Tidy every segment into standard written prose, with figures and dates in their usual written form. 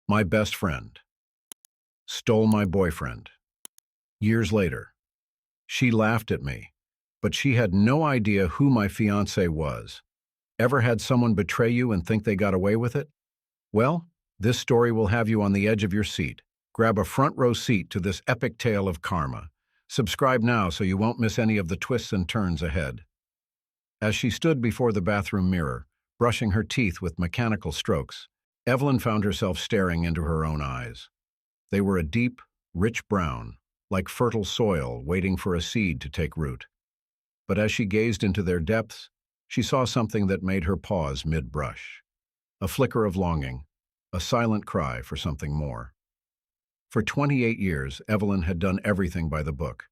My best friend stole my boyfriend. Years later, she laughed at me, but she had no idea who my fiancé was. Ever had someone betray you and think they got away with it? Well, this story will have you on the edge of your seat. Grab a front row seat to this epic tale of karma. Subscribe now so you won't miss any of the twists and turns ahead. As she stood before the bathroom mirror, brushing her teeth with mechanical strokes, Evelyn found herself staring into her own eyes. They were a deep, rich brown, like fertile soil waiting for a seed to take root. But as she gazed into their depths, she saw something that made her pause mid-brush. A flicker of longing, a silent cry for something more. For 28 years, Evelyn had done everything by the book.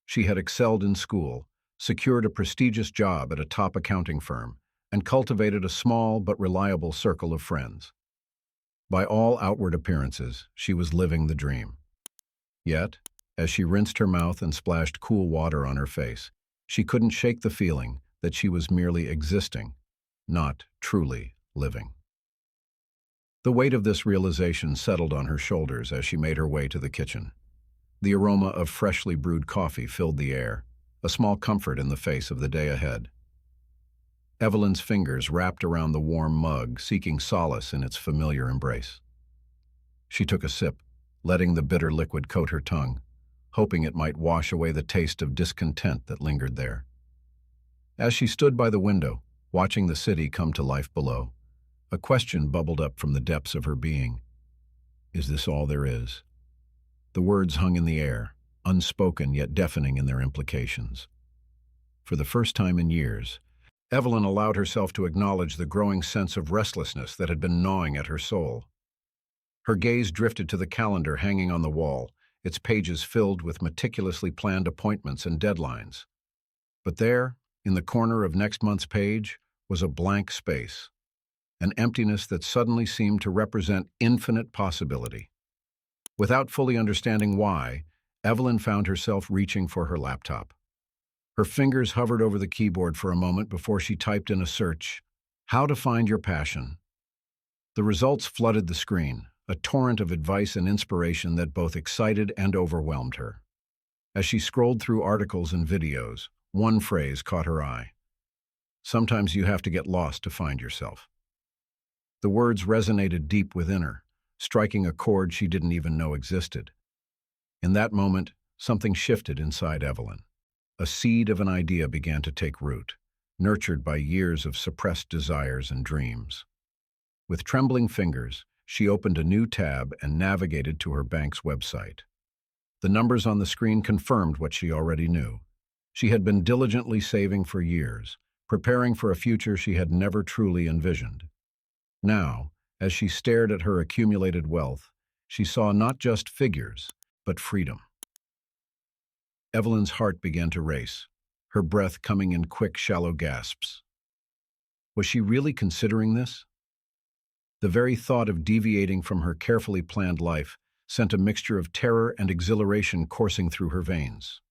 She had excelled in school, secured a prestigious job at a top accounting firm, and cultivated a small but reliable circle of friends. By all outward appearances, she was living the dream. Yet, as she rinsed her mouth and splashed cool water on her face, she couldn't shake the feeling that she was merely existing, not truly living. The weight of this realization settled on her shoulders as she made her way to the kitchen. The aroma of freshly brewed coffee filled the air, a small comfort in the face of the day ahead. Evelyn's fingers wrapped around the warm mug, seeking solace in its familiar embrace. She took a sip, letting the bitter liquid coat her tongue, hoping it might wash away the taste of discontent that lingered there. As she stood by the window, watching the city come to life below, a question bubbled up from the depths of her being. Is this all there is? The words hung in the air, unspoken yet deafening in their implications. For the first time in years, Evelyn allowed herself to acknowledge the growing sense of restlessness that had been gnawing at her soul. Her gaze drifted to the calendar hanging on the wall, its pages filled with meticulously planned appointments and deadlines. But there, in the corner of next month's page, was a blank space, an emptiness that suddenly seemed to represent infinite possibility. Without fully understanding why, Evelyn found herself reaching for her laptop. Her fingers hovered over the keyboard for a moment before she typed in a search, "How to find your passion." The results flooded the screen, a torrent of advice and inspiration that both excited and overwhelmed her. As she scrolled through articles and videos, one phrase caught her eye. Sometimes you have to get lost to find yourself. The words resonated deep within her, striking a chord she didn't even know existed. In that moment, something shifted inside Evelyn. A seed of an idea began to take root, nurtured by years of suppressed desires and dreams. With trembling fingers, she opened a new tab and navigated to her bank's website. The numbers on the screen confirmed what she already knew. She had been diligently saving for years, preparing for a future she had never truly envisioned. Now, as she stared at her accumulated wealth, she saw not just figures, but freedom. Evelyn's heart began to race, her breath coming in quick, shallow gasps. Was she really considering this? The very thought of deviating from her carefully planned life sent a mixture of terror and exhilaration coursing through her veins.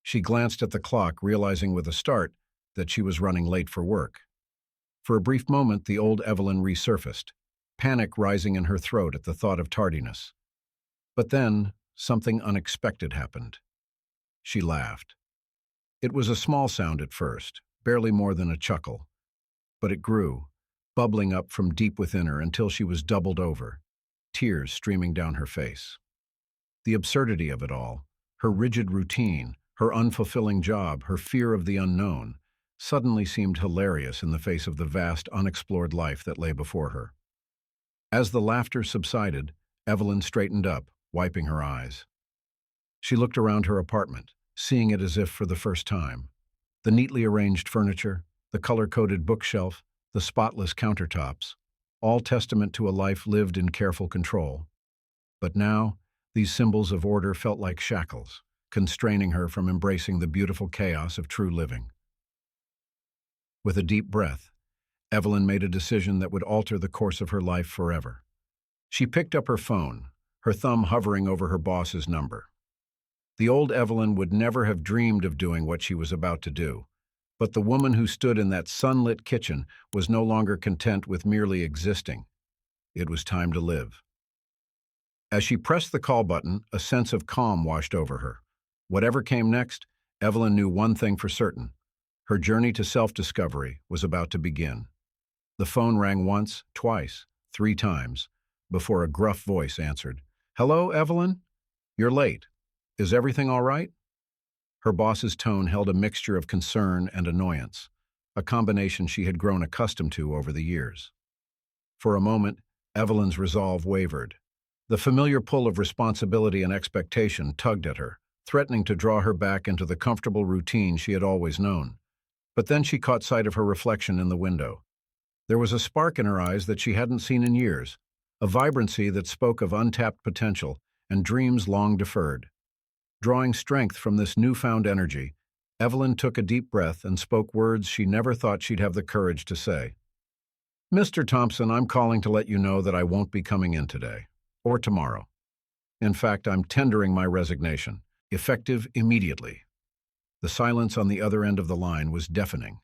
She glanced at the clock, realizing with a start that she was running late for work. For a brief moment, the old Evelyn resurfaced, panic rising in her throat at the thought of tardiness. But then, something unexpected happened. She laughed. It was a small sound at first, barely more than a chuckle. But it grew, bubbling up from deep within her until she was doubled over, tears streaming down her face. The absurdity of it all, her rigid routine, her unfulfilling job, her fear of the unknown, suddenly seemed hilarious in the face of the vast, unexplored life that lay before her. As the laughter subsided, Evelyn straightened up, wiping her eyes. She looked around her apartment, seeing it as if for the first time. The neatly arranged furniture, the color-coded bookshelf, the spotless countertops, all testament to a life lived in careful control. But now, these symbols of order felt like shackles, constraining her from embracing the beautiful chaos of true living. With a deep breath, Evelyn made a decision that would alter the course of her life forever. She picked up her phone, her thumb hovering over her boss's number. The old Evelyn would never have dreamed of doing what she was about to do, but the woman who stood in that sunlit kitchen was no longer content with merely existing. It was time to live. As she pressed the call button, a sense of calm washed over her. Whatever came next, Evelyn knew one thing for certain. Her journey to self-discovery was about to begin. The phone rang once, twice, 3 times, before a gruff voice answered. "Hello, Evelyn? You're late. Is everything all right?" Her boss's tone held a mixture of concern and annoyance, a combination she had grown accustomed to over the years. For a moment, Evelyn's resolve wavered. The familiar pull of responsibility and expectation tugged at her, threatening to draw her back into the comfortable routine she had always known. But then she caught sight of her reflection in the window. There was a spark in her eyes that she hadn't seen in years, a vibrancy that spoke of untapped potential and dreams long deferred. Drawing strength from this newfound energy, Evelyn took a deep breath and spoke words she never thought she'd have the courage to say. "Mr. Thompson, I'm calling to let you know that I won't be coming in today, or tomorrow. In fact, I'm tendering my resignation, effective immediately." The silence on the other end of the line was deafening.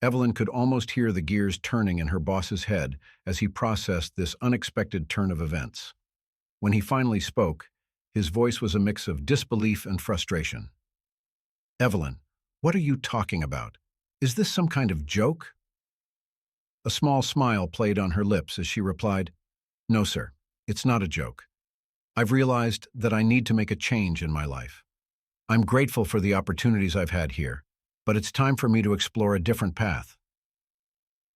Evelyn could almost hear the gears turning in her boss's head as he processed this unexpected turn of events. When he finally spoke, his voice was a mix of disbelief and frustration. "Evelyn, what are you talking about? Is this some kind of joke?" A small smile played on her lips as she replied, "No, sir, it's not a joke. I've realized that I need to make a change in my life. I'm grateful for the opportunities I've had here, but it's time for me to explore a different path."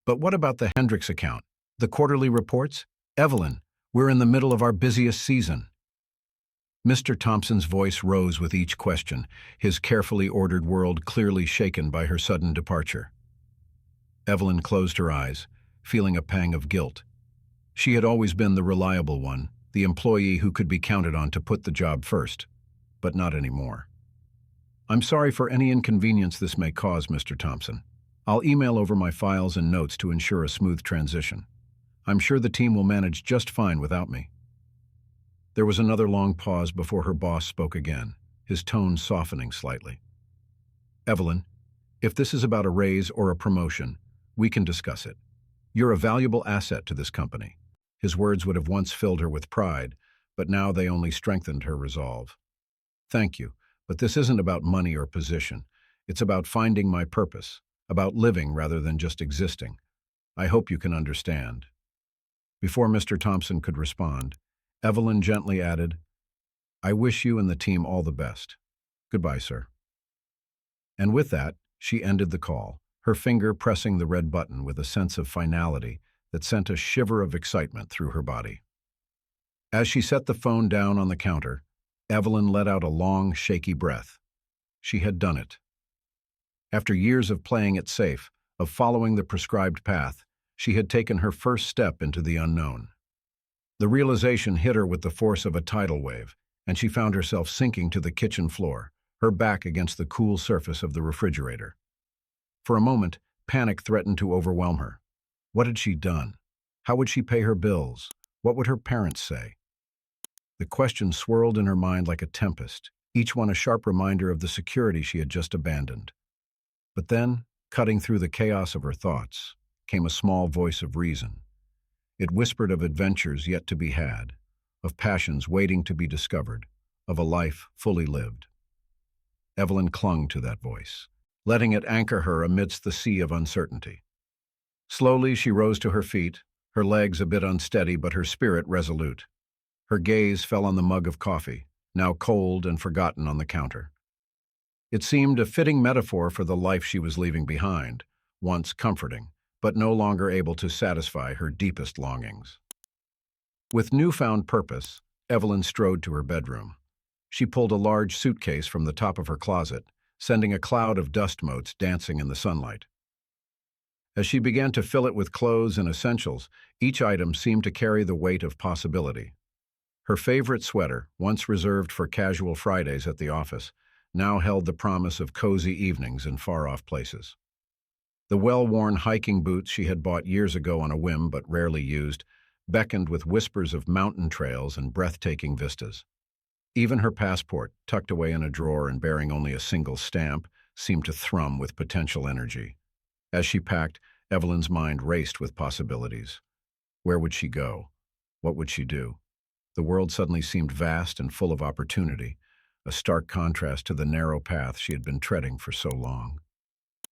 "But what about the Hendricks account? The quarterly reports? Evelyn, we're in the middle of our busiest season." Mr. Thompson's voice rose with each question, his carefully ordered world clearly shaken by her sudden departure. Evelyn closed her eyes, feeling a pang of guilt. She had always been the reliable one, the employee who could be counted on to put the job first, but not anymore. "I'm sorry for any inconvenience this may cause, Mr. Thompson. I'll email over my files and notes to ensure a smooth transition. I'm sure the team will manage just fine without me." There was another long pause before her boss spoke again, his tone softening slightly. "Evelyn, if this is about a raise or a promotion, we can discuss it. You're a valuable asset to this company." His words would have once filled her with pride, but now they only strengthened her resolve. "Thank you, but this isn't about money or position. It's about finding my purpose, about living rather than just existing. I hope you can understand." Before Mr. Thompson could respond, Evelyn gently added, "I wish you and the team all the best. Goodbye, sir." And with that, she ended the call, her finger pressing the red button with a sense of finality that sent a shiver of excitement through her body. As she set the phone down on the counter, Evelyn let out a long, shaky breath. She had done it. After years of playing it safe, of following the prescribed path, she had taken her first step into the unknown. The realization hit her with the force of a tidal wave, and she found herself sinking to the kitchen floor, her back against the cool surface of the refrigerator. For a moment, panic threatened to overwhelm her. What had she done? How would she pay her bills? What would her parents say? The questions swirled in her mind like a tempest, each one a sharp reminder of the security she had just abandoned. But then, cutting through the chaos of her thoughts, came a small voice of reason. It whispered of adventures yet to be had, of passions waiting to be discovered, of a life fully lived. Evelyn clung to that voice, letting it anchor her amidst the sea of uncertainty. Slowly she rose to her feet, her legs a bit unsteady but her spirit resolute. Her gaze fell on the mug of coffee, now cold and forgotten on the counter. It seemed a fitting metaphor for the life she was leaving behind, once comforting, but no longer able to satisfy her deepest longings. With newfound purpose, Evelyn strode to her bedroom. She pulled a large suitcase from the top of her closet, sending a cloud of dust motes dancing in the sunlight. As she began to fill it with clothes and essentials, each item seemed to carry the weight of possibility. Her favorite sweater, once reserved for casual Fridays at the office, now held the promise of cozy evenings in far-off places. The well-worn hiking boots she had bought years ago on a whim but rarely used beckoned with whispers of mountain trails and breathtaking vistas. Even her passport, tucked away in a drawer and bearing only a single stamp, seemed to thrum with potential energy. As she packed, Evelyn's mind raced with possibilities. Where would she go? What would she do? The world suddenly seemed vast and full of opportunity, a stark contrast to the narrow path she had been treading for so long.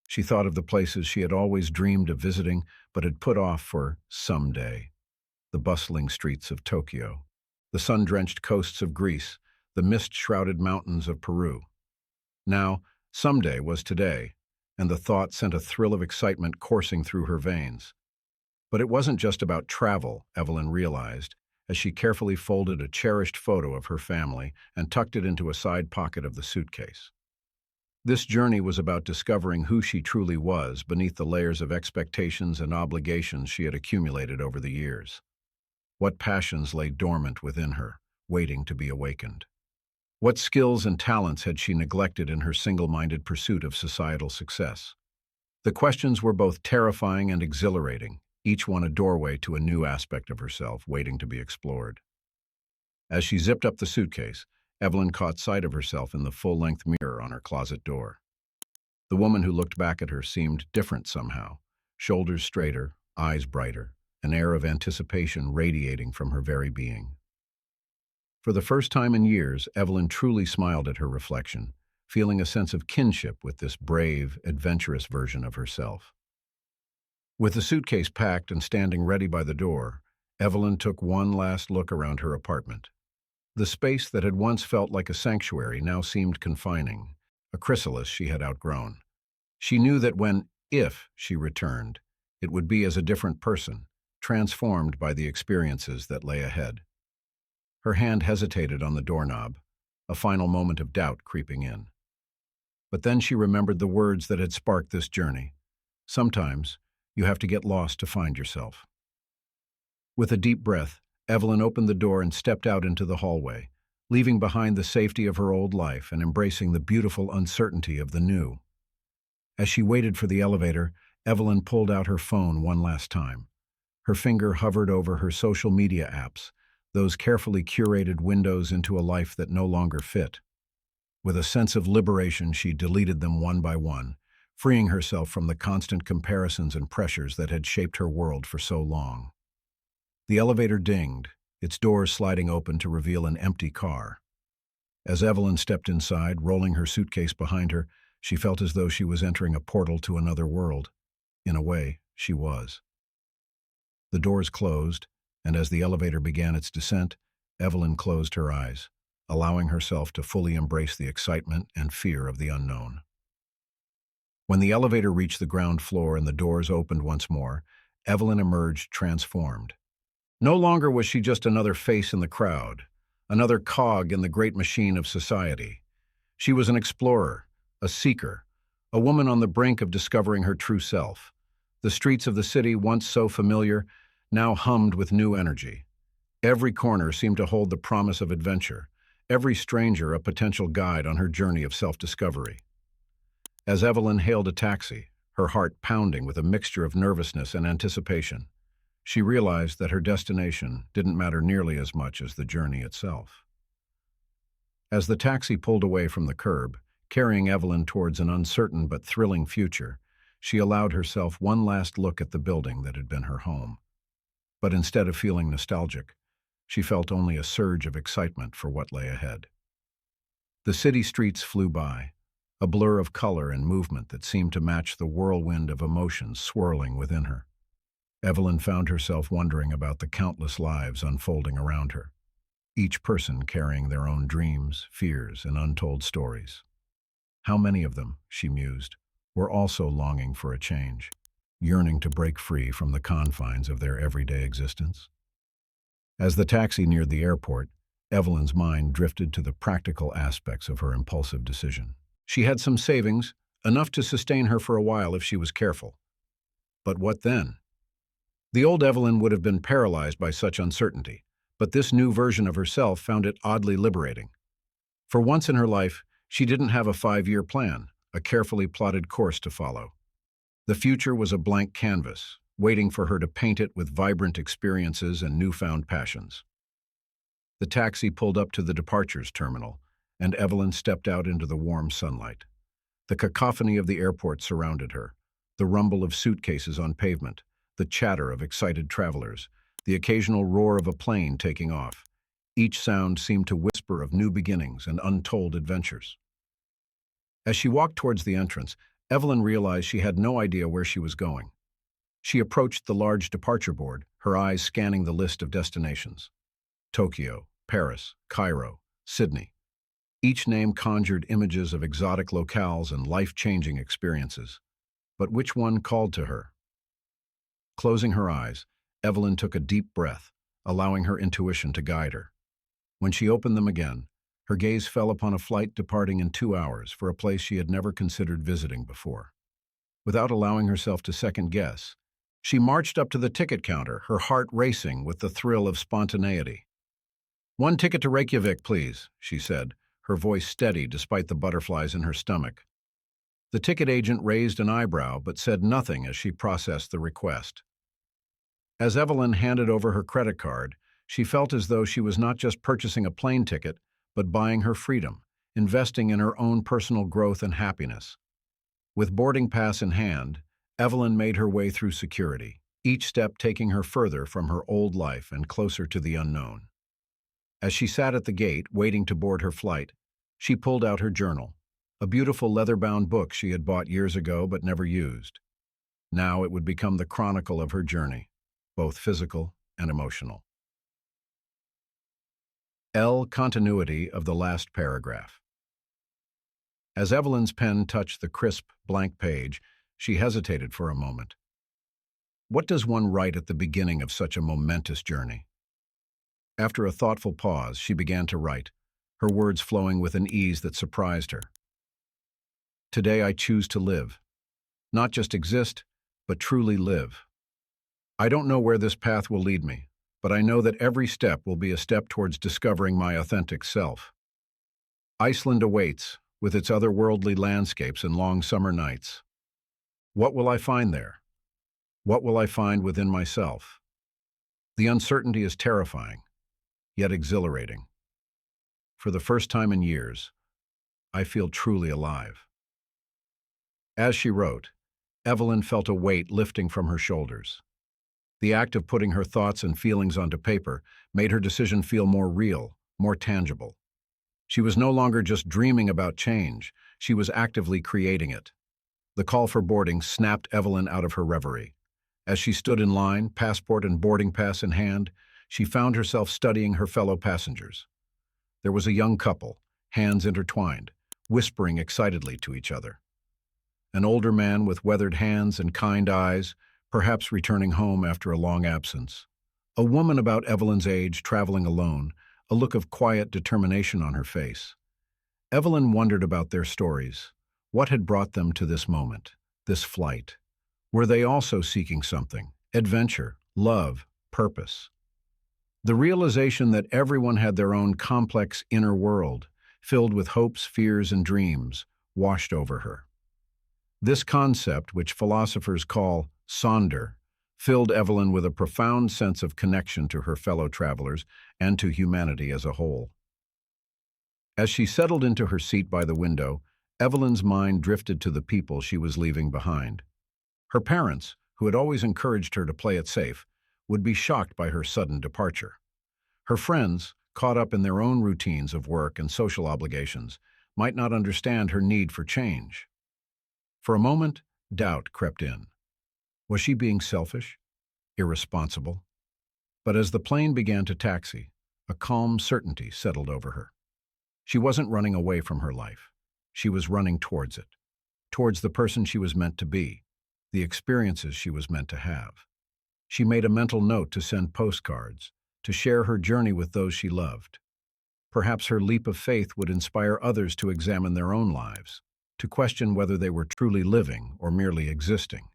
She thought of the places she had always dreamed of visiting but had put off for someday: the bustling streets of Tokyo, the sun-drenched coasts of Greece, the mist-shrouded mountains of Peru. Now, someday was today, and the thought sent a thrill of excitement coursing through her veins. But it wasn't just about travel, Evelyn realized, as she carefully folded a cherished photo of her family and tucked it into a side pocket of the suitcase. This journey was about discovering who she truly was beneath the layers of expectations and obligations she had accumulated over the years. What passions lay dormant within her, waiting to be awakened? What skills and talents had she neglected in her single-minded pursuit of societal success? The questions were both terrifying and exhilarating, each one a doorway to a new aspect of herself waiting to be explored. As she zipped up the suitcase, Evelyn caught sight of herself in the full-length mirror on her closet door. The woman who looked back at her seemed different somehow, shoulders straighter, eyes brighter, an air of anticipation radiating from her very being. For the first time in years, Evelyn truly smiled at her reflection, feeling a sense of kinship with this brave, adventurous version of herself. With the suitcase packed and standing ready by the door, Evelyn took one last look around her apartment. The space that had once felt like a sanctuary now seemed confining, a chrysalis she had outgrown. She knew that if she returned, it would be as a different person, transformed by the experiences that lay ahead. Her hand hesitated on the doorknob, a final moment of doubt creeping in. But then she remembered the words that had sparked this journey. Sometimes, you have to get lost to find yourself. With a deep breath, Evelyn opened the door and stepped out into the hallway, leaving behind the safety of her old life and embracing the beautiful uncertainty of the new. As she waited for the elevator, Evelyn pulled out her phone one last time. Her finger hovered over her social media apps, those carefully curated windows into a life that no longer fit. With a sense of liberation, she deleted them one by one, freeing herself from the constant comparisons and pressures that had shaped her world for so long. The elevator dinged, its doors sliding open to reveal an empty car. As Evelyn stepped inside, rolling her suitcase behind her, she felt as though she was entering a portal to another world. In a way, she was. The doors closed, and as the elevator began its descent, Evelyn closed her eyes, allowing herself to fully embrace the excitement and fear of the unknown. When the elevator reached the ground floor and the doors opened once more, Evelyn emerged transformed. No longer was she just another face in the crowd, another cog in the great machine of society. She was an explorer, a seeker, a woman on the brink of discovering her true self. The streets of the city, once so familiar, now hummed with new energy. Every corner seemed to hold the promise of adventure, every stranger a potential guide on her journey of self-discovery. As Evelyn hailed a taxi, her heart pounding with a mixture of nervousness and anticipation, she realized that her destination didn't matter nearly as much as the journey itself. As the taxi pulled away from the curb, carrying Evelyn towards an uncertain but thrilling future, she allowed herself one last look at the building that had been her home. But instead of feeling nostalgic, she felt only a surge of excitement for what lay ahead. The city streets flew by, a blur of color and movement that seemed to match the whirlwind of emotions swirling within her. Evelyn found herself wondering about the countless lives unfolding around her, each person carrying their own dreams, fears, and untold stories. How many of them, she mused, were also longing for a change, yearning to break free from the confines of their everyday existence? As the taxi neared the airport, Evelyn's mind drifted to the practical aspects of her impulsive decision. She had some savings, enough to sustain her for a while if she was careful. But what then? The old Evelyn would have been paralyzed by such uncertainty, but this new version of herself found it oddly liberating. For once in her life, she didn't have a 5-year plan, a carefully plotted course to follow. The future was a blank canvas, waiting for her to paint it with vibrant experiences and newfound passions. The taxi pulled up to the departures terminal, and Evelyn stepped out into the warm sunlight. The cacophony of the airport surrounded her, the rumble of suitcases on pavement, the chatter of excited travelers, the occasional roar of a plane taking off. Each sound seemed to whisper of new beginnings and untold adventures. As she walked towards the entrance, Evelyn realized she had no idea where she was going. She approached the large departure board, her eyes scanning the list of destinations. Tokyo, Paris, Cairo, Sydney. Each name conjured images of exotic locales and life-changing experiences. But which one called to her? Closing her eyes, Evelyn took a deep breath, allowing her intuition to guide her. When she opened them again, her gaze fell upon a flight departing in 2 hours for a place she had never considered visiting before. Without allowing herself to second-guess, she marched up to the ticket counter, her heart racing with the thrill of spontaneity. "One ticket to Reykjavik, please," she said, her voice steady despite the butterflies in her stomach. The ticket agent raised an eyebrow but said nothing as she processed the request. As Evelyn handed over her credit card, she felt as though she was not just purchasing a plane ticket, but buying her freedom, investing in her own personal growth and happiness. With boarding pass in hand, Evelyn made her way through security, each step taking her further from her old life and closer to the unknown. As she sat at the gate, waiting to board her flight, she pulled out her journal, a beautiful leather-bound book she had bought years ago but never used. Now it would become the chronicle of her journey, both physical and emotional. Continuity of the last paragraph. As Evelyn's pen touched the crisp, blank page, she hesitated for a moment. What does one write at the beginning of such a momentous journey? After a thoughtful pause, she began to write, her words flowing with an ease that surprised her. Today I choose to live. Not just exist, but truly live. I don't know where this path will lead me, but I know that every step will be a step towards discovering my authentic self. Iceland awaits, with its otherworldly landscapes and long summer nights. What will I find there? What will I find within myself? The uncertainty is terrifying, yet exhilarating. For the first time in years, I feel truly alive. As she wrote, Evelyn felt a weight lifting from her shoulders. The act of putting her thoughts and feelings onto paper made her decision feel more real, more tangible. She was no longer just dreaming about change, she was actively creating it. The call for boarding snapped Evelyn out of her reverie. As she stood in line, passport and boarding pass in hand, she found herself studying her fellow passengers. There was a young couple, hands intertwined, whispering excitedly to each other. An older man with weathered hands and kind eyes, perhaps returning home after a long absence. A woman about Evelyn's age traveling alone, a look of quiet determination on her face. Evelyn wondered about their stories. What had brought them to this moment, this flight? Were they also seeking something? Adventure, love, purpose. The realization that everyone had their own complex inner world, filled with hopes, fears, and dreams, washed over her. This concept, which philosophers call Sonder, filled Evelyn with a profound sense of connection to her fellow travelers and to humanity as a whole. As she settled into her seat by the window, Evelyn's mind drifted to the people she was leaving behind. Her parents, who had always encouraged her to play it safe, would be shocked by her sudden departure. Her friends, caught up in their own routines of work and social obligations, might not understand her need for change. For a moment, doubt crept in. Was she being selfish? Irresponsible? But as the plane began to taxi, a calm certainty settled over her. She wasn't running away from her life. She was running towards it, towards the person she was meant to be, the experiences she was meant to have. She made a mental note to send postcards, to share her journey with those she loved. Perhaps her leap of faith would inspire others to examine their own lives, to question whether they were truly living or merely existing.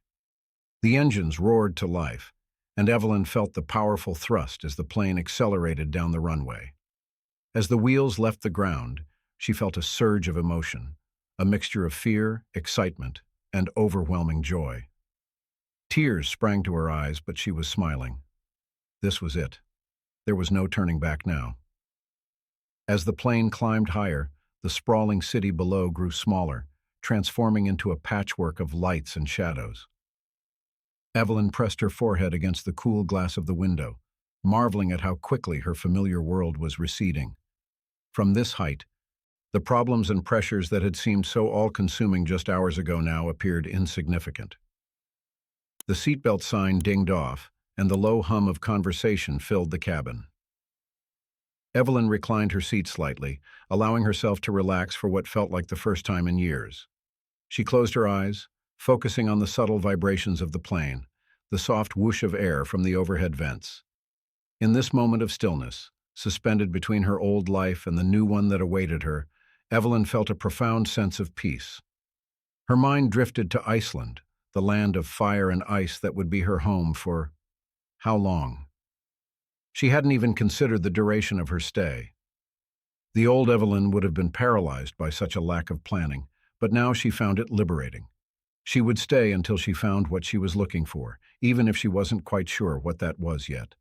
The engines roared to life, and Evelyn felt the powerful thrust as the plane accelerated down the runway. As the wheels left the ground, she felt a surge of emotion, a mixture of fear, excitement, and overwhelming joy. Tears sprang to her eyes, but she was smiling. This was it. There was no turning back now. As the plane climbed higher, the sprawling city below grew smaller, transforming into a patchwork of lights and shadows. Evelyn pressed her forehead against the cool glass of the window, marveling at how quickly her familiar world was receding. From this height, the problems and pressures that had seemed so all-consuming just hours ago now appeared insignificant. The seatbelt sign dinged off, and the low hum of conversation filled the cabin. Evelyn reclined her seat slightly, allowing herself to relax for what felt like the first time in years. She closed her eyes, focusing on the subtle vibrations of the plane, the soft whoosh of air from the overhead vents. In this moment of stillness, suspended between her old life and the new one that awaited her, Evelyn felt a profound sense of peace. Her mind drifted to Iceland, the land of fire and ice that would be her home for how long? She hadn't even considered the duration of her stay. The old Evelyn would have been paralyzed by such a lack of planning, but now she found it liberating. She would stay until she found what she was looking for, even if she wasn't quite sure what that was yet.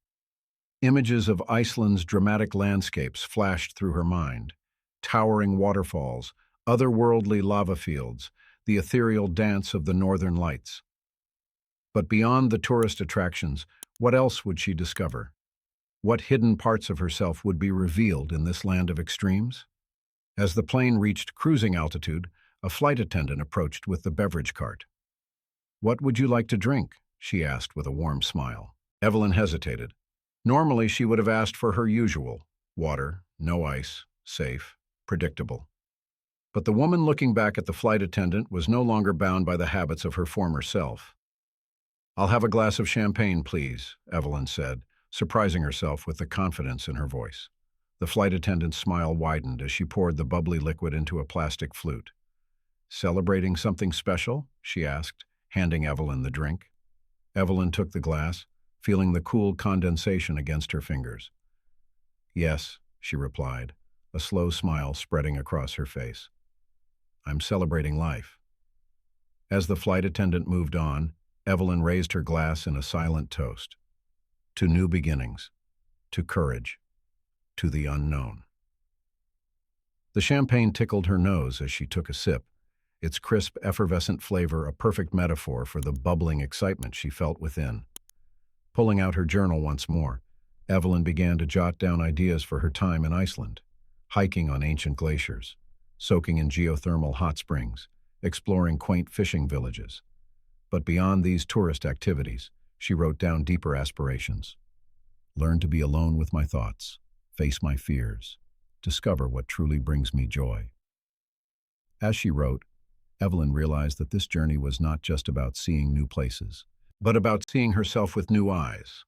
Images of Iceland's dramatic landscapes flashed through her mind: towering waterfalls, otherworldly lava fields, the ethereal dance of the northern lights. But beyond the tourist attractions, what else would she discover? What hidden parts of herself would be revealed in this land of extremes? As the plane reached cruising altitude, a flight attendant approached with the beverage cart. "What would you like to drink?" she asked with a warm smile. Evelyn hesitated. Normally, she would have asked for her usual: water, no ice, safe, predictable. But the woman looking back at the flight attendant was no longer bound by the habits of her former self. "I'll have a glass of champagne, please," Evelyn said, surprising herself with the confidence in her voice. The flight attendant's smile widened as she poured the bubbly liquid into a plastic flute. "Celebrating something special?" she asked, handing Evelyn the drink. Evelyn took the glass, feeling the cool condensation against her fingers. "Yes," she replied, a slow smile spreading across her face. "I'm celebrating life." As the flight attendant moved on, Evelyn raised her glass in a silent toast. To new beginnings, to courage, to the unknown. The champagne tickled her nose as she took a sip, its crisp, effervescent flavor a perfect metaphor for the bubbling excitement she felt within. Pulling out her journal once more, Evelyn began to jot down ideas for her time in Iceland: hiking on ancient glaciers, soaking in geothermal hot springs, exploring quaint fishing villages. But beyond these tourist activities, she wrote down deeper aspirations: learn to be alone with my thoughts, face my fears, discover what truly brings me joy. As she wrote, Evelyn realized that this journey was not just about seeing new places, but about seeing herself with new eyes.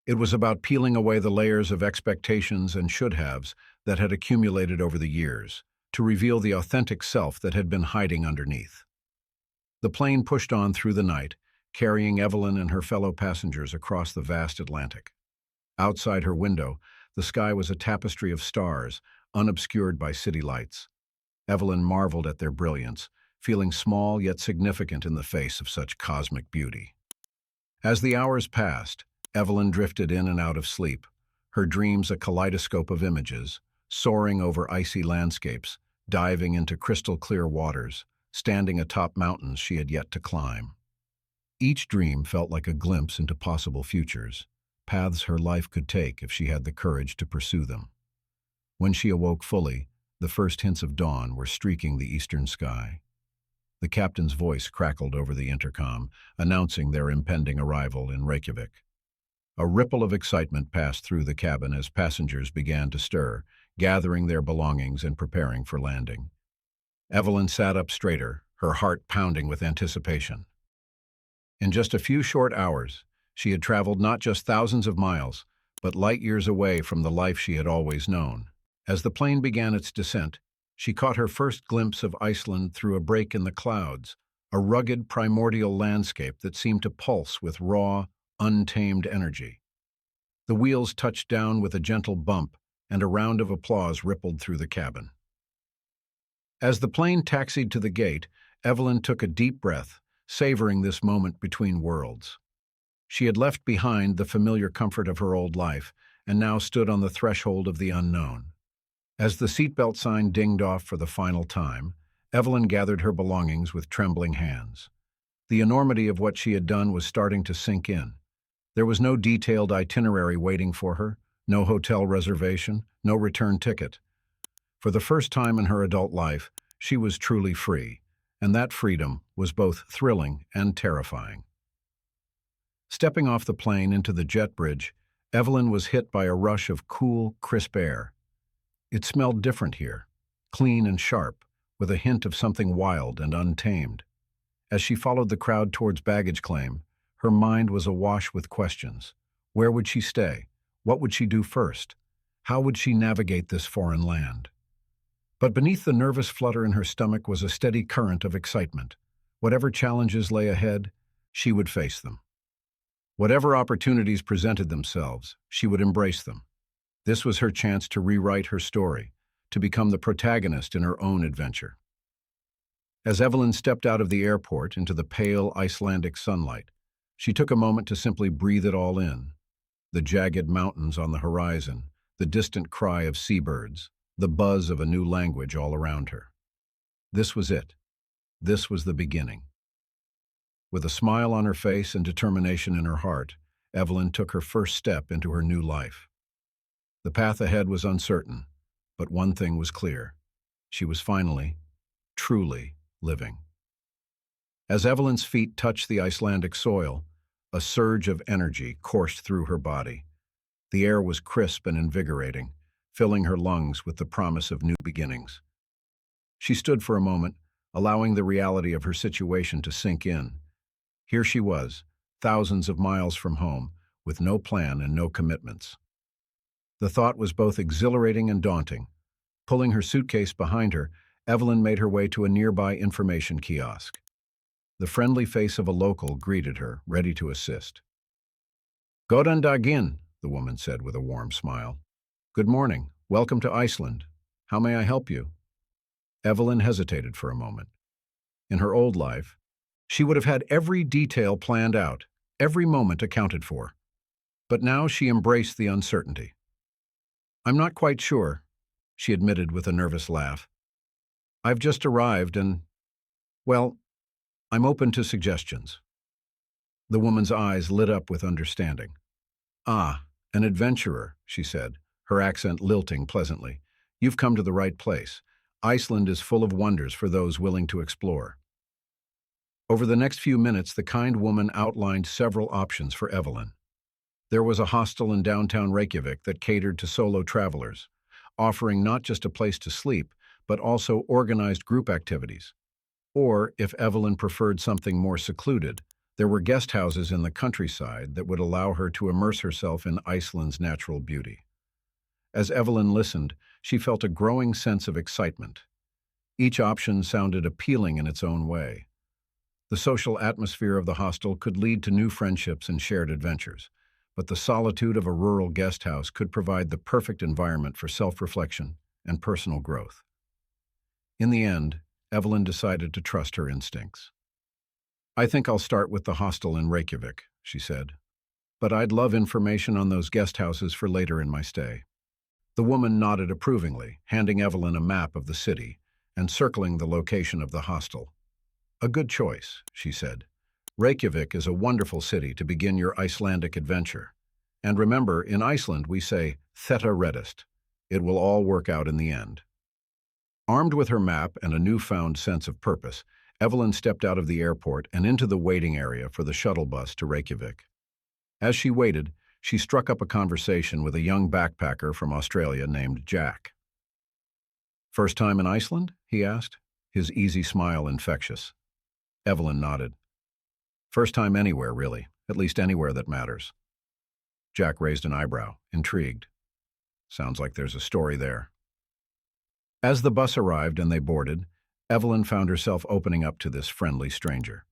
It was about peeling away the layers of expectations and should-haves that had accumulated over the years, to reveal the authentic self that had been hiding underneath. The plane pushed on through the night, carrying Evelyn and her fellow passengers across the vast Atlantic. Outside her window, the sky was a tapestry of stars, unobscured by city lights. Evelyn marveled at their brilliance, feeling small yet significant in the face of such cosmic beauty. As the hours passed, Evelyn drifted in and out of sleep, her dreams a kaleidoscope of images, soaring over icy landscapes, diving into crystal-clear waters, standing atop mountains she had yet to climb. Each dream felt like a glimpse into possible futures, paths her life could take if she had the courage to pursue them. When she awoke fully, the first hints of dawn were streaking the eastern sky. The captain's voice crackled over the intercom, announcing their impending arrival in Reykjavik. A ripple of excitement passed through the cabin as passengers began to stir, gathering their belongings and preparing for landing. Evelyn sat up straighter, her heart pounding with anticipation. In just a few short hours, she had traveled not just thousands of miles, but light years away from the life she had always known. As the plane began its descent, she caught her first glimpse of Iceland through a break in the clouds, a rugged, primordial landscape that seemed to pulse with raw, untamed energy. The wheels touched down with a gentle bump, and a round of applause rippled through the cabin. As the plane taxied to the gate, Evelyn took a deep breath, savoring this moment between worlds. She had left behind the familiar comfort of her old life and now stood on the threshold of the unknown. As the seatbelt sign dinged off for the final time, Evelyn gathered her belongings with trembling hands. The enormity of what she had done was starting to sink in. There was no detailed itinerary waiting for her, no hotel reservation, no return ticket. For the first time in her adult life, she was truly free, and that freedom was both thrilling and terrifying. Stepping off the plane into the jet bridge, Evelyn was hit by a rush of cool, crisp air. It smelled different here, clean and sharp, with a hint of something wild and untamed. As she followed the crowd towards baggage claim, her mind was awash with questions. Where would she stay? What would she do first? How would she navigate this foreign land? But beneath the nervous flutter in her stomach was a steady current of excitement. Whatever challenges lay ahead, she would face them. Whatever opportunities presented themselves, she would embrace them. This was her chance to rewrite her story, to become the protagonist in her own adventure. As Evelyn stepped out of the airport into the pale Icelandic sunlight, she took a moment to simply breathe it all in. The jagged mountains on the horizon, the distant cry of seabirds, the buzz of a new language all around her. This was it. This was the beginning. With a smile on her face and determination in her heart, Evelyn took her first step into her new life. The path ahead was uncertain, but one thing was clear. She was finally, truly living. As Evelyn's feet touched the Icelandic soil, a surge of energy coursed through her body. The air was crisp and invigorating, filling her lungs with the promise of new beginnings. She stood for a moment, allowing the reality of her situation to sink in. Here she was, thousands of miles from home, with no plan and no commitments. The thought was both exhilarating and daunting. Pulling her suitcase behind her, Evelyn made her way to a nearby information kiosk. The friendly face of a local greeted her, ready to assist. "Góðan daginn," the woman said with a warm smile. "Good morning. Welcome to Iceland. How may I help you?" Evelyn hesitated for a moment. In her old life, she would have had every detail planned out, every moment accounted for. But now she embraced the uncertainty. "I'm not quite sure," she admitted with a nervous laugh. "I've just arrived and, well, I'm open to suggestions." The woman's eyes lit up with understanding. "Ah, an adventurer," she said, her accent lilting pleasantly. "You've come to the right place. Iceland is full of wonders for those willing to explore." Over the next few minutes, the kind woman outlined several options for Evelyn. There was a hostel in downtown Reykjavik that catered to solo travelers, offering not just a place to sleep, but also organized group activities. Or, if Evelyn preferred something more secluded, there were guest houses in the countryside that would allow her to immerse herself in Iceland's natural beauty. As Evelyn listened, she felt a growing sense of excitement. Each option sounded appealing in its own way. The social atmosphere of the hostel could lead to new friendships and shared adventures, but the solitude of a rural guest house could provide the perfect environment for self-reflection and personal growth. In the end, Evelyn decided to trust her instincts. "I think I'll start with the hostel in Reykjavik," she said. "But I'd love information on those guest houses for later in my stay." The woman nodded approvingly, handing Evelyn a map of the city and circling the location of the hostel. "A good choice," she said. "Reykjavik is a wonderful city to begin your Icelandic adventure. And remember, in Iceland we say, "Þetta reddest." It will all work out in the end. Armed with her map and a newfound sense of purpose, Evelyn stepped out of the airport and into the waiting area for the shuttle bus to Reykjavik. As she waited, she struck up a conversation with a young backpacker from Australia named Jack. "First time in Iceland?" he asked, his easy smile infectious. Evelyn nodded. "First time anywhere, really, at least anywhere that matters." Jack raised an eyebrow, intrigued. "Sounds like there's a story there." As the bus arrived and they boarded, Evelyn found herself opening up to this friendly stranger.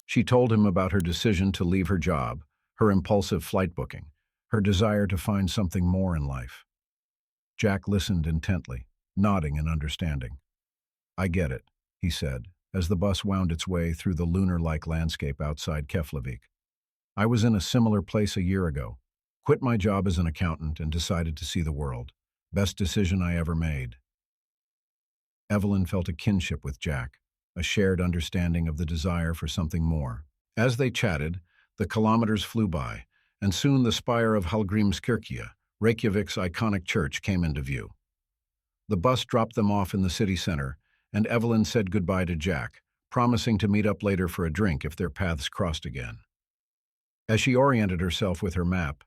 She told him about her decision to leave her job, her impulsive flight booking, her desire to find something more in life. Jack listened intently, nodding in understanding. "I get it," he said, as the bus wound its way through the lunar-like landscape outside Keflavik. "I was in a similar place a year ago, quit my job as an accountant and decided to see the world. Best decision I ever made." Evelyn felt a kinship with Jack, a shared understanding of the desire for something more. As they chatted, the kilometers flew by, and soon the spire of Hallgrímskirkja, Reykjavik's iconic church, came into view. The bus dropped them off in the city center, and Evelyn said goodbye to Jack, promising to meet up later for a drink if their paths crossed again. As she oriented herself with her map,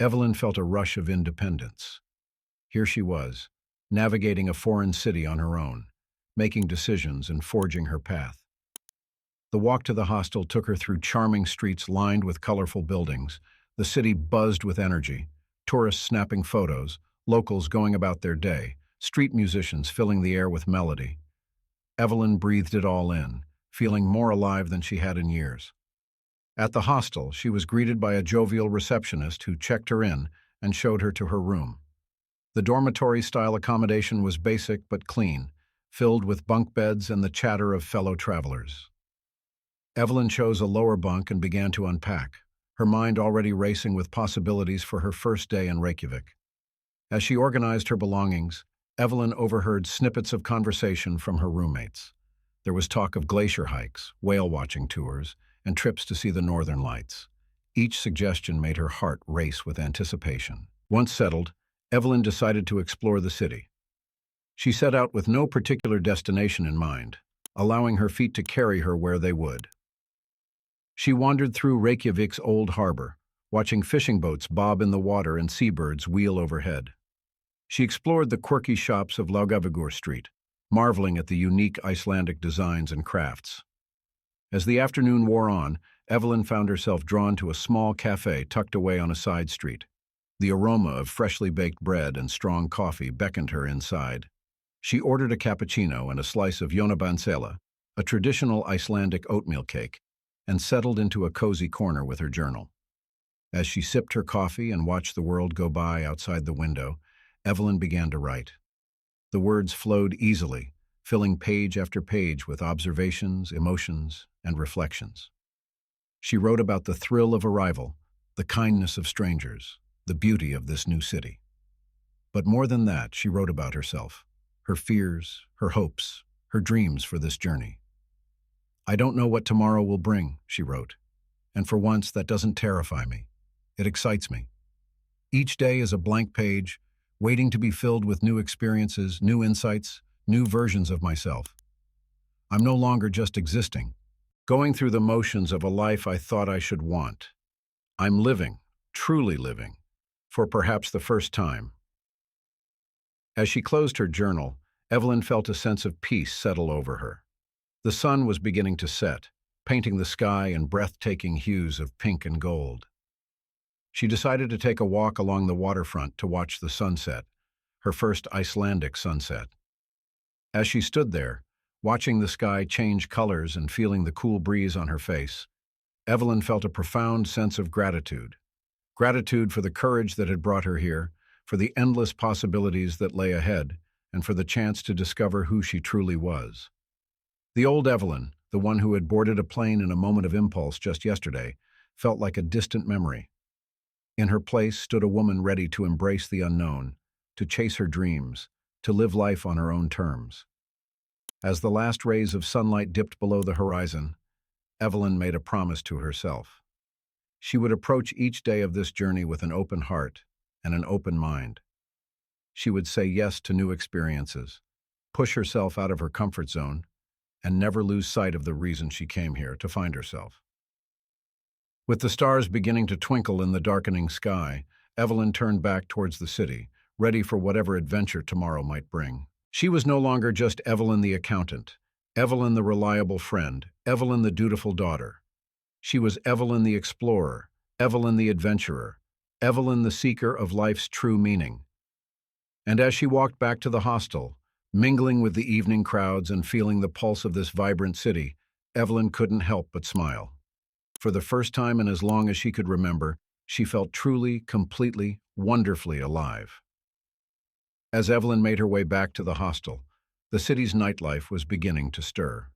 Evelyn felt a rush of independence. Here she was, navigating a foreign city on her own, making decisions and forging her path. The walk to the hostel took her through charming streets lined with colorful buildings. The city buzzed with energy, tourists snapping photos, locals going about their day, street musicians filling the air with melody. Evelyn breathed it all in, feeling more alive than she had in years. At the hostel, she was greeted by a jovial receptionist who checked her in and showed her to her room. The dormitory-style accommodation was basic but clean, filled with bunk beds and the chatter of fellow travelers. Evelyn chose a lower bunk and began to unpack, her mind already racing with possibilities for her first day in Reykjavik. As she organized her belongings, Evelyn overheard snippets of conversation from her roommates. There was talk of glacier hikes, whale-watching tours, and trips to see the northern lights. Each suggestion made her heart race with anticipation. Once settled, Evelyn decided to explore the city. She set out with no particular destination in mind, allowing her feet to carry her where they would. She wandered through Reykjavik's old harbor, watching fishing boats bob in the water and seabirds wheel overhead. She explored the quirky shops of Laugavegur Street, marveling at the unique Icelandic designs and crafts. As the afternoon wore on, Evelyn found herself drawn to a small cafe tucked away on a side street. The aroma of freshly baked bread and strong coffee beckoned her inside. She ordered a cappuccino and a slice of jólabansela, a traditional Icelandic oatmeal cake, and settled into a cozy corner with her journal. As she sipped her coffee and watched the world go by outside the window, Evelyn began to write. The words flowed easily, filling page after page with observations, emotions, and reflections. She wrote about the thrill of arrival, the kindness of strangers, the beauty of this new city. But more than that, she wrote about herself, her fears, her hopes, her dreams for this journey. "I don't know what tomorrow will bring," she wrote, "and for once that doesn't terrify me. It excites me. Each day is a blank page, waiting to be filled with new experiences, new insights, new versions of myself. I'm no longer just existing, going through the motions of a life I thought I should want. I'm living, truly living, for perhaps the first time." As she closed her journal, Evelyn felt a sense of peace settle over her. The sun was beginning to set, painting the sky in breathtaking hues of pink and gold. She decided to take a walk along the waterfront to watch the sunset, her first Icelandic sunset. As she stood there, watching the sky change colors and feeling the cool breeze on her face, Evelyn felt a profound sense of gratitude. Gratitude for the courage that had brought her here, for the endless possibilities that lay ahead, and for the chance to discover who she truly was. The old Evelyn, the one who had boarded a plane in a moment of impulse just yesterday, felt like a distant memory. In her place stood a woman ready to embrace the unknown, to chase her dreams, to live life on her own terms. As the last rays of sunlight dipped below the horizon, Evelyn made a promise to herself. She would approach each day of this journey with an open heart and an open mind. She would say yes to new experiences, push herself out of her comfort zone, and never lose sight of the reason she came here to find herself. With the stars beginning to twinkle in the darkening sky, Evelyn turned back towards the city, ready for whatever adventure tomorrow might bring. She was no longer just Evelyn the accountant, Evelyn the reliable friend, Evelyn the dutiful daughter. She was Evelyn the explorer, Evelyn the adventurer, Evelyn the seeker of life's true meaning. And as she walked back to the hostel, mingling with the evening crowds and feeling the pulse of this vibrant city, Evelyn couldn't help but smile. For the first time in as long as she could remember, she felt truly, completely, wonderfully alive. As Evelyn made her way back to the hostel, the city's nightlife was beginning to stir.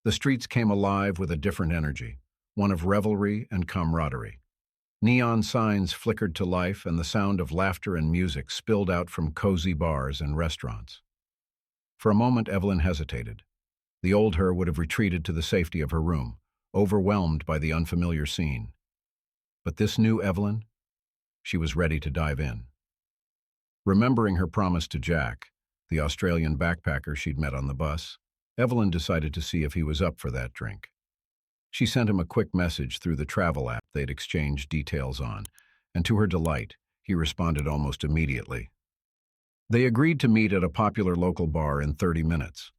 The streets came alive with a different energy, one of revelry and camaraderie. Neon signs flickered to life, and the sound of laughter and music spilled out from cozy bars and restaurants. For a moment, Evelyn hesitated. The old her would have retreated to the safety of her room, overwhelmed by the unfamiliar scene. But this new Evelyn, she was ready to dive in. Remembering her promise to Jack, the Australian backpacker she'd met on the bus, Evelyn decided to see if he was up for that drink. She sent him a quick message through the travel app they'd exchanged details on, and to her delight, he responded almost immediately. They agreed to meet at a popular local bar in 30 minutes.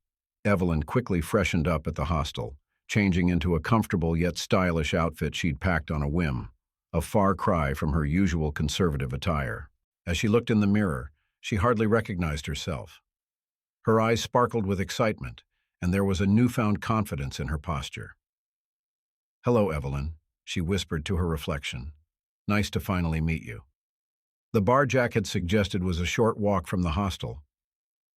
Evelyn quickly freshened up at the hostel, changing into a comfortable yet stylish outfit she'd packed on a whim, a far cry from her usual conservative attire. As she looked in the mirror, she hardly recognized herself. Her eyes sparkled with excitement, and there was a newfound confidence in her posture. "Hello, Evelyn," she whispered to her reflection. "Nice to finally meet you." The bar Jack had suggested was a short walk from the hostel.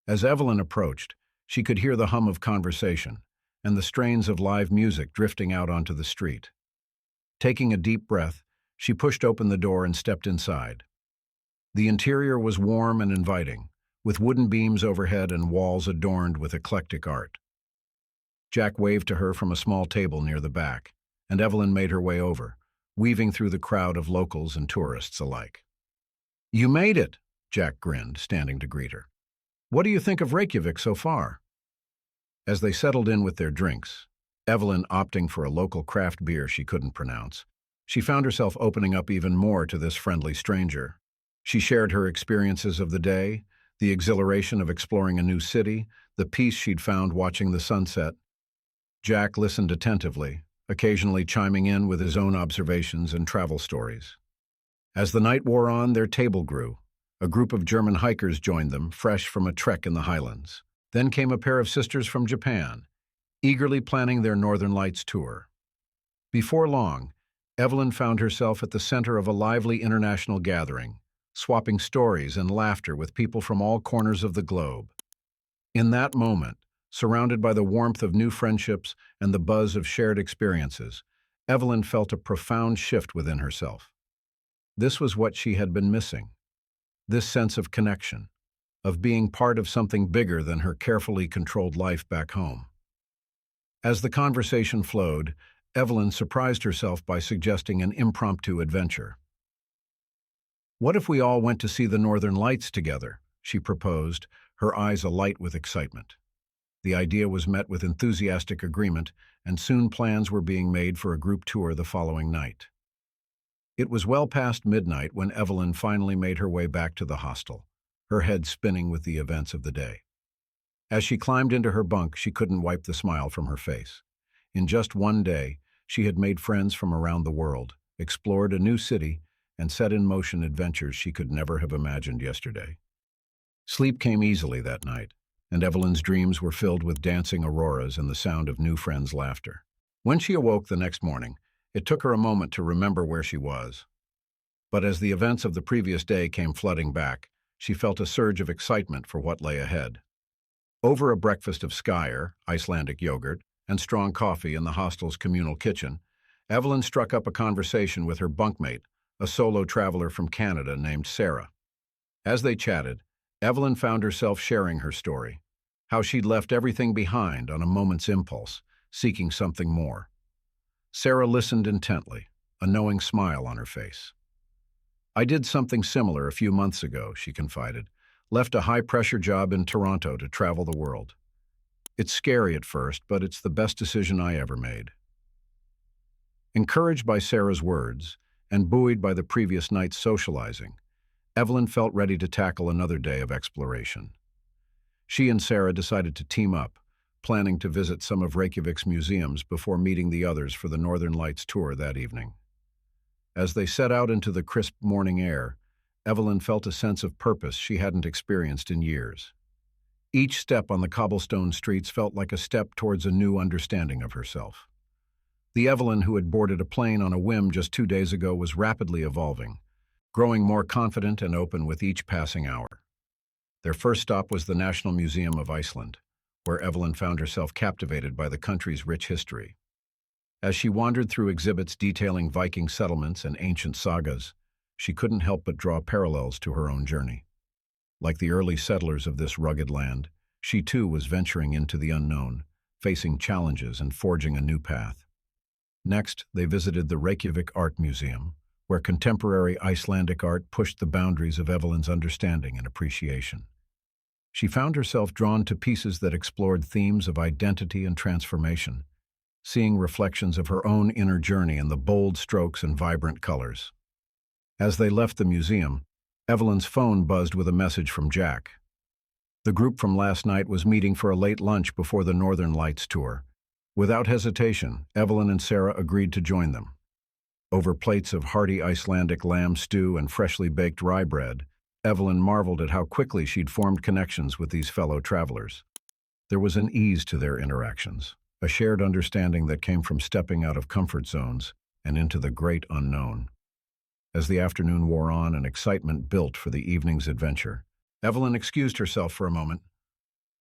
As Evelyn approached, she could hear the hum of conversation and the strains of live music drifting out onto the street. Taking a deep breath, she pushed open the door and stepped inside. The interior was warm and inviting, with wooden beams overhead and walls adorned with eclectic art. Jack waved to her from a small table near the back, and Evelyn made her way over, weaving through the crowd of locals and tourists alike. "You made it," Jack grinned, standing to greet her. "What do you think of Reykjavik so far?" As they settled in with their drinks, Evelyn opting for a local craft beer she couldn't pronounce, she found herself opening up even more to this friendly stranger. She shared her experiences of the day, the exhilaration of exploring a new city, the peace she'd found watching the sunset. Jack listened attentively, occasionally chiming in with his own observations and travel stories. As the night wore on, their table grew. A group of German hikers joined them, fresh from a trek in the highlands. Then came a pair of sisters from Japan, eagerly planning their Northern Lights tour. Before long, Evelyn found herself at the center of a lively international gathering, swapping stories and laughter with people from all corners of the globe. In that moment, surrounded by the warmth of new friendships and the buzz of shared experiences, Evelyn felt a profound shift within herself. This was what she had been missing. This sense of connection, of being part of something bigger than her carefully controlled life back home. As the conversation flowed, Evelyn surprised herself by suggesting an impromptu adventure. "What if we all went to see the Northern Lights together?" she proposed, her eyes alight with excitement. The idea was met with enthusiastic agreement, and soon plans were being made for a group tour the following night. It was well past midnight when Evelyn finally made her way back to the hostel, her head spinning with the events of the day. As she climbed into her bunk, she couldn't wipe the smile from her face. In just one day, she had made friends from around the world, explored a new city, and set in motion adventures she could never have imagined yesterday. Sleep came easily that night, and Evelyn's dreams were filled with dancing auroras and the sound of new friends' laughter. When she awoke the next morning, it took her a moment to remember where she was. But as the events of the previous day came flooding back, she felt a surge of excitement for what lay ahead. Over a breakfast of skyr, Icelandic yogurt, and strong coffee in the hostel's communal kitchen, Evelyn struck up a conversation with her bunkmate, a solo traveler from Canada named Sarah. As they chatted, Evelyn found herself sharing her story, how she'd left everything behind on a moment's impulse, seeking something more. Sarah listened intently, a knowing smile on her face. "I did something similar a few months ago," she confided. "Left a high-pressure job in Toronto to travel the world. It's scary at first, but it's the best decision I ever made." Encouraged by Sarah's words, and buoyed by the previous night's socializing, Evelyn felt ready to tackle another day of exploration. She and Sarah decided to team up, planning to visit some of Reykjavik's museums before meeting the others for the Northern Lights tour that evening. As they set out into the crisp morning air, Evelyn felt a sense of purpose she hadn't experienced in years. Each step on the cobblestone streets felt like a step towards a new understanding of herself. The Evelyn who had boarded a plane on a whim just 2 days ago was rapidly evolving, growing more confident and open with each passing hour. Their first stop was the National Museum of Iceland, where Evelyn found herself captivated by the country's rich history. As she wandered through exhibits detailing Viking settlements and ancient sagas, she couldn't help but draw parallels to her own journey. Like the early settlers of this rugged land, she too was venturing into the unknown, facing challenges and forging a new path. Next, they visited the Reykjavik Art Museum, where contemporary Icelandic art pushed the boundaries of Evelyn's understanding and appreciation. She found herself drawn to pieces that explored themes of identity and transformation, seeing reflections of her own inner journey in the bold strokes and vibrant colors. As they left the museum, Evelyn's phone buzzed with a message from Jack. The group from last night was meeting for a late lunch before the Northern Lights tour. Without hesitation, Evelyn and Sarah agreed to join them. Over plates of hearty Icelandic lamb stew and freshly baked rye bread, Evelyn marveled at how quickly she'd formed connections with these fellow travelers. There was an ease to their interactions, a shared understanding that came from stepping out of comfort zones and into the great unknown. As the afternoon wore on and excitement built for the evening's adventure, Evelyn excused herself for a moment.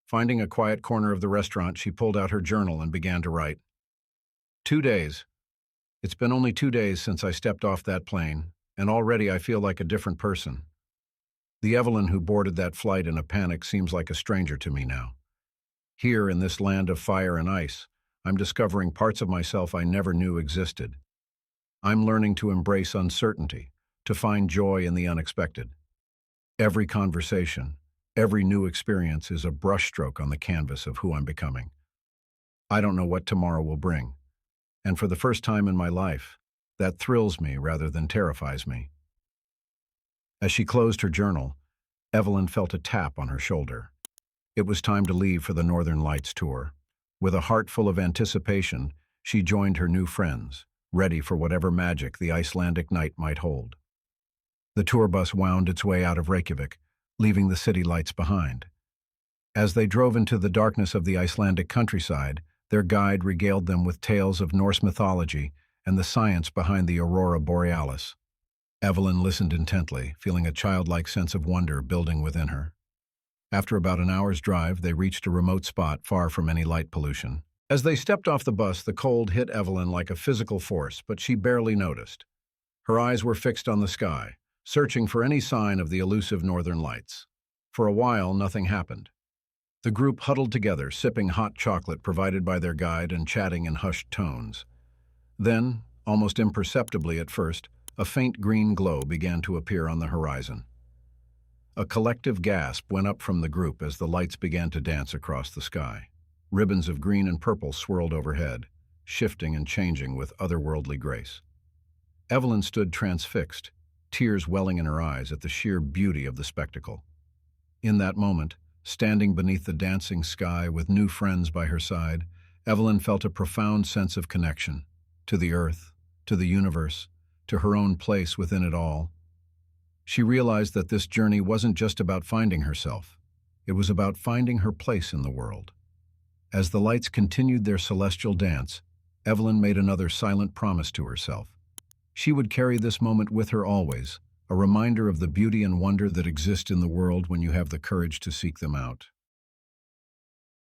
Finding a quiet corner of the restaurant, she pulled out her journal and began to write. 2 days. It's been only 2 days since I stepped off that plane, and already I feel like a different person. The Evelyn who boarded that flight in a panic seems like a stranger to me now. Here, in this land of fire and ice, I'm discovering parts of myself I never knew existed. I'm learning to embrace uncertainty, to find joy in the unexpected. Every conversation, every new experience is a brushstroke on the canvas of who I'm becoming. I don't know what tomorrow will bring, and for the first time in my life, that thrills me rather than terrifies me. As she closed her journal, Evelyn felt a tap on her shoulder. It was time to leave for the Northern Lights tour. With a heart full of anticipation, she joined her new friends, ready for whatever magic the Icelandic night might hold. The tour bus wound its way out of Reykjavik, leaving the city lights behind. As they drove into the darkness of the Icelandic countryside, their guide regaled them with tales of Norse mythology and the science behind the aurora borealis. Evelyn listened intently, feeling a childlike sense of wonder building within her. After about an hour's drive, they reached a remote spot far from any light pollution. As they stepped off the bus, the cold hit Evelyn like a physical force, but she barely noticed. Her eyes were fixed on the sky, searching for any sign of the elusive northern lights. For a while, nothing happened. The group huddled together, sipping hot chocolate provided by their guide and chatting in hushed tones. Then, almost imperceptibly at first, a faint green glow began to appear on the horizon. A collective gasp went up from the group as the lights began to dance across the sky. Ribbons of green and purple swirled overhead, shifting and changing with otherworldly grace. Evelyn stood transfixed, tears welling in her eyes at the sheer beauty of the spectacle. In that moment, standing beneath the dancing sky with new friends by her side, Evelyn felt a profound sense of connection to the earth, to the universe, to her own place within it all. She realized that this journey wasn't just about finding herself. It was about finding her place in the world. As the lights continued their celestial dance, Evelyn made another silent promise to herself. She would carry this moment with her always, a reminder of the beauty and wonder that exist in the world when you have the courage to seek them out.